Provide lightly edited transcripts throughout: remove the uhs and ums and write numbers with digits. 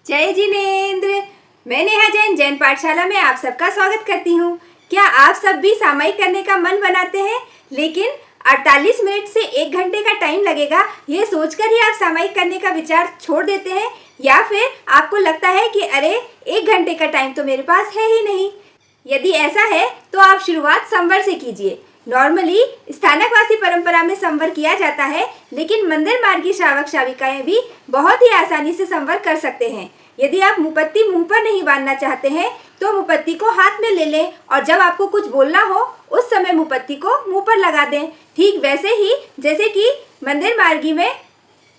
जय जिनेंद्र। मैं नेहा जैन जैन पाठशाला में आप सबका स्वागत करती हूँ। क्या आप सब भी सामायिक करने का मन बनाते हैं, लेकिन 48 मिनट से 1 घंटे का टाइम लगेगा ये सोचकर ही आप सामायिक करने का विचार छोड़ देते हैं, या फिर आपको लगता है कि अरे 1 घंटे का टाइम तो मेरे पास है ही नहीं। यदि ऐसा है तो आप शुरुआत संवर से कीजिए। नॉर्मली स्थानकवासी परंपरा में संवर किया जाता है, लेकिन मंदिर मार्गी श्रावक श्राविकाएं भी बहुत ही आसानी से संवर कर सकते हैं। यदि आप मुपत्ति मुंह पर नहीं बांधना चाहते हैं तो मुपत्ति को हाथ में ले लें और जब आपको कुछ बोलना हो उस समय मुपत्ति को मुंह पर लगा दें। ठीक वैसे ही जैसे कि मंदिर मार्गी में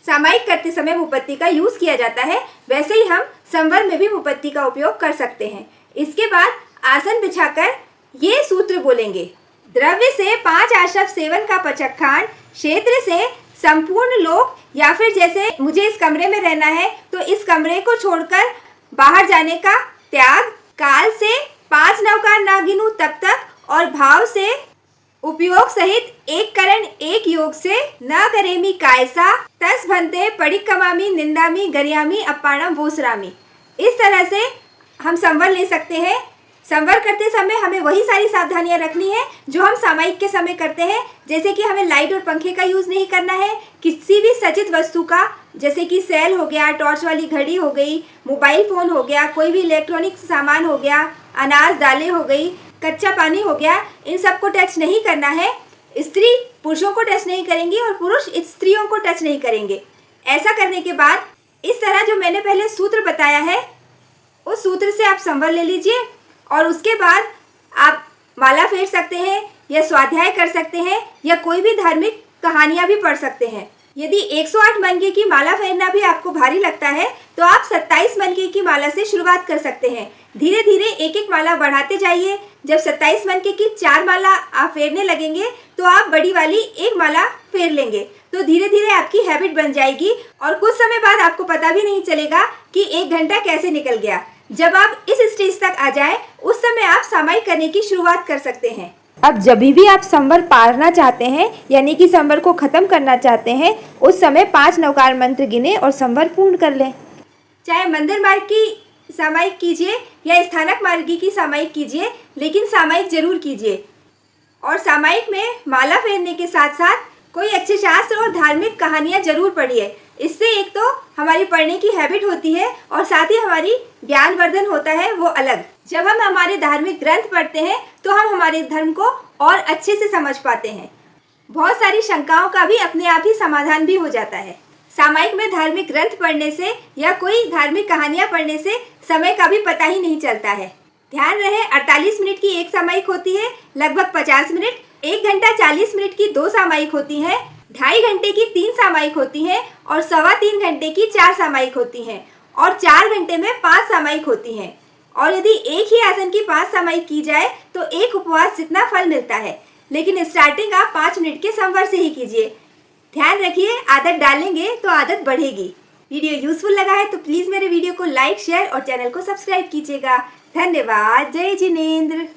सामायिक करते समय मुपत्ति का यूज किया जाता है, वैसे ही हम संवर में भी मुपत्ति का उपयोग कर सकते हैं। इसके बाद आसन बिछाकर ये सूत्र बोलेंगे। द्रव्य से 5 आशव सेवन का पचखान, क्षेत्र से संपूर्ण लोक, या फिर जैसे मुझे इस कमरे में रहना है तो इस कमरे को छोड़कर बाहर जाने का त्याग, काल से 5 नवकार नागिनु तब तक, और भाव से उपयोग सहित एक करण एक योग से न करेमी कायसा तस भंते पड़िकमामी निंदामी गरियामी अपाणम वोसरामी। इस तरह से हम संवर ले सकते हैं। संवर करते समय हमें वही सारी सावधानियां रखनी है जो हम सामायिक के समय करते हैं, जैसे कि हमें लाइट और पंखे का यूज़ नहीं करना है। किसी भी सचित वस्तु का, जैसे कि सेल हो गया, टॉर्च वाली घड़ी हो गई, मोबाइल फ़ोन हो गया, कोई भी इलेक्ट्रॉनिक सामान हो गया, अनाज दालें हो गई, कच्चा पानी हो गया, इन सब को टच नहीं करना है। स्त्री पुरुषों को टच नहीं करेंगी और पुरुष स्त्रियों को टच नहीं करेंगे। ऐसा करने के बाद इस तरह जो मैंने पहले सूत्र बताया है उस सूत्र से आप संवर ले लीजिए और उसके बाद आप माला फेर सकते हैं या स्वाध्याय कर सकते हैं या कोई भी धार्मिक कहानियाँ भी पढ़ सकते हैं। यदि 108 मनके की माला फेरना भी आपको भारी लगता है तो आप 27 मनके की माला से शुरुआत कर सकते हैं। धीरे धीरे एक एक माला बढ़ाते जाइए। जब 27 मनके की 4 माला आप फेरने लगेंगे तो आप बड़ी वाली एक माला फेर लेंगे, तो धीरे धीरे आपकी हैबिट बन जाएगी और कुछ समय बाद आपको पता भी नहीं चलेगा कि 1 घंटा कैसे निकल गया। जब आप इस स्टेज तक आ जाए उस समय आप सामायिक करने की शुरुआत कर सकते हैं। अब जब भी आप संवर पारना चाहते हैं, यानी कि संवर को खत्म करना चाहते हैं, उस समय 5 नवकार मंत्र गिने और संवर पूर्ण कर लें। चाहे मंदिर मार्ग की सामायिक कीजिए या स्थानक मार्गी की सामायिक कीजिए, लेकिन सामायिक जरूर कीजिए। और सामायिक में माला फेरने के साथ साथ कोई अच्छे शास्त्र और धार्मिक कहानियाँ जरूर पढ़िए। इससे एक तो हमारी पढ़ने की हैबिट होती है और साथ ही हमारी ज्ञानवर्धन होता है वो अलग। जब हम हमारे धार्मिक ग्रंथ पढ़ते हैं तो हम हमारे धर्म को और अच्छे से समझ पाते हैं। बहुत सारी शंकाओं का भी अपने आप ही समाधान भी हो जाता है। सामायिक में धार्मिक ग्रंथ पढ़ने से या कोई धार्मिक कहानियाँ पढ़ने से समय का भी पता ही नहीं चलता है। ध्यान रहे 48 मिनट की एक सामायिक होती है, लगभग 50 मिनट, 1 घंटा 40 मिनट की 2 सामायिक होती हैं, 2.5 घंटे की 3 सामायिक होती हैं और 3.25 घंटे की 4 सामायिक होती हैं और 4 घंटे में 5 सामायिक होती हैं। और यदि एक ही आसन की 5 सामायिक की जाए तो एक उपवास जितना फल मिलता है, लेकिन स्टार्टिंग आप 5 मिनट के संवर से ही कीजिए। ध्यान रखिए, आदत डालेंगे तो आदत बढ़ेगी। वीडियो यूजफुल लगा है तो प्लीज़ मेरे वीडियो को लाइक, शेयर और चैनल को सब्सक्राइब कीजिएगा। धन्यवाद। जय जिनेंद्र।